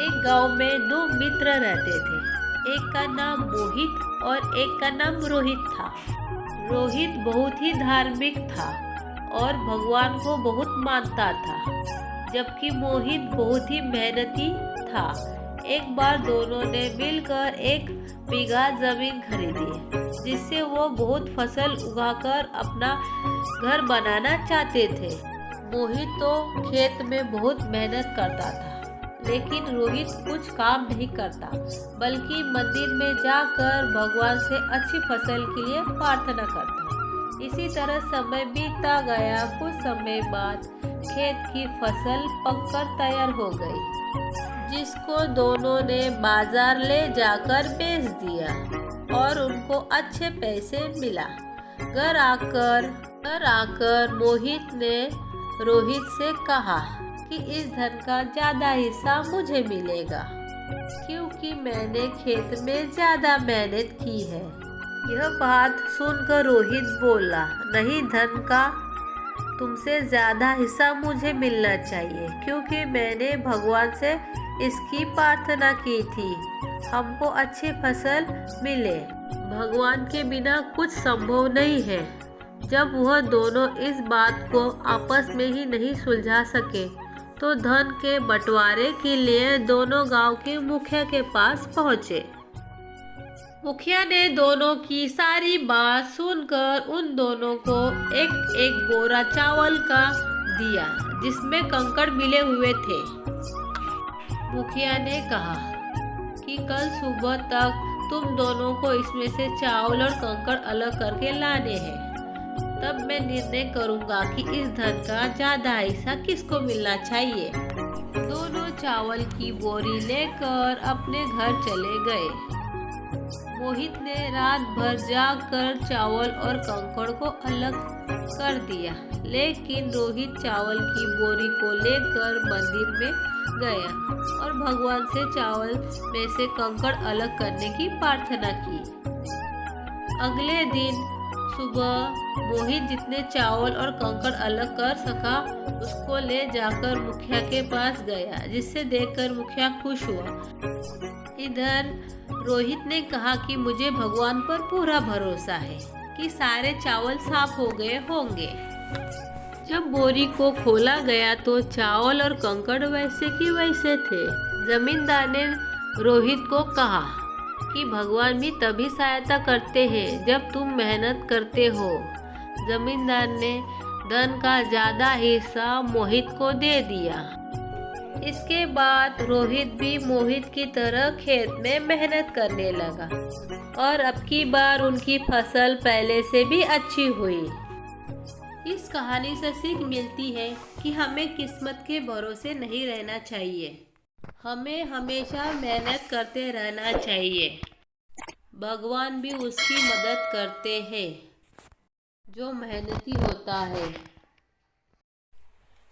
एक गांव में दो मित्र रहते थे। एक का नाम मोहित और एक का नाम रोहित था। रोहित बहुत ही धार्मिक था और भगवान को बहुत मानता था, जबकि मोहित बहुत ही मेहनती था। एक बार दोनों ने मिलकर 1 बीघा जमीन खरीदी, जिससे वो बहुत फसल उगाकर अपना घर बनाना चाहते थे। मोहित तो खेत में बहुत मेहनत करता था, लेकिन रोहित कुछ काम नहीं करता, बल्कि मंदिर में जाकर भगवान से अच्छी फसल के लिए प्रार्थना करता। इसी तरह समय बीतता गया। कुछ समय बाद खेत की फसल पककर तैयार हो गई, जिसको दोनों ने बाजार ले जाकर बेच दिया और उनको अच्छे पैसे मिला। घर आकर मोहित ने रोहित से कहा कि इस धन का ज्यादा हिस्सा मुझे मिलेगा, क्योंकि मैंने खेत में ज्यादा मेहनत की है। यह बात सुनकर रोहित बोला, नहीं, धन का तुमसे ज्यादा हिस्सा मुझे मिलना चाहिए, क्योंकि मैंने भगवान से इसकी प्रार्थना की थी, हमको अच्छी फसल मिले। भगवान के बिना कुछ संभव नहीं है। जब वह दोनों इस बात को आपस में ही नहीं सुलझा सके, तो धन के बंटवारे के लिए दोनों गांव के मुखिया के पास पहुंचे। मुखिया ने दोनों की सारी बात सुनकर उन दोनों को एक एक बोरा चावल का दिया, जिसमें कंकड़ मिले हुए थे। मुखिया ने कहा कि कल सुबह तक तुम दोनों को इसमें से चावल और कंकड़ अलग करके लाने हैं। तब मैं निर्णय करूंगा कि इस धन का ज्यादा हिस्सा किसको मिलना चाहिए। दोनों चावल की बोरी लेकर अपने घर चले गए। मोहित ने रात भर जागकर चावल और कंकड़ को अलग कर दिया, लेकिन रोहित चावल की बोरी को लेकर मंदिर में गया और भगवान से चावल में से कंकड़ अलग करने की प्रार्थना की। अगले दिन सुबह मोहित जितने चावल और कंकड़ अलग कर सका, उसको ले जाकर मुखिया के पास गया, जिसे देखकर मुखिया खुश हुआ। इधर रोहित ने कहा कि मुझे भगवान पर पूरा भरोसा है कि सारे चावल साफ हो गए होंगे। जब बोरी को खोला गया तो चावल और कंकड़ वैसे की वैसे थे। जमींदार ने रोहित को कहा कि भगवान भी तभी सहायता करते हैं जब तुम मेहनत करते हो। जमींदार ने धन का ज्यादा हिस्सा मोहित को दे दिया। इसके बाद रोहित भी मोहित की तरह खेत में मेहनत करने लगा और अब की बार उनकी फसल पहले से भी अच्छी हुई। इस कहानी से सीख मिलती है कि हमें किस्मत के भरोसे नहीं रहना चाहिए, हमें हमेशा मेहनत करते रहना चाहिए। भगवान भी उसकी मदद करते हैं जो मेहनती होता है।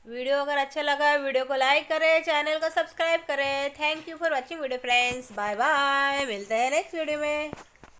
वीडियो अगर अच्छा लगा वीडियो को लाइक करें, चैनल को सब्सक्राइब करें। Thank you for watching video friends. Bye bye, मिलते हैं नेक्स्ट वीडियो में।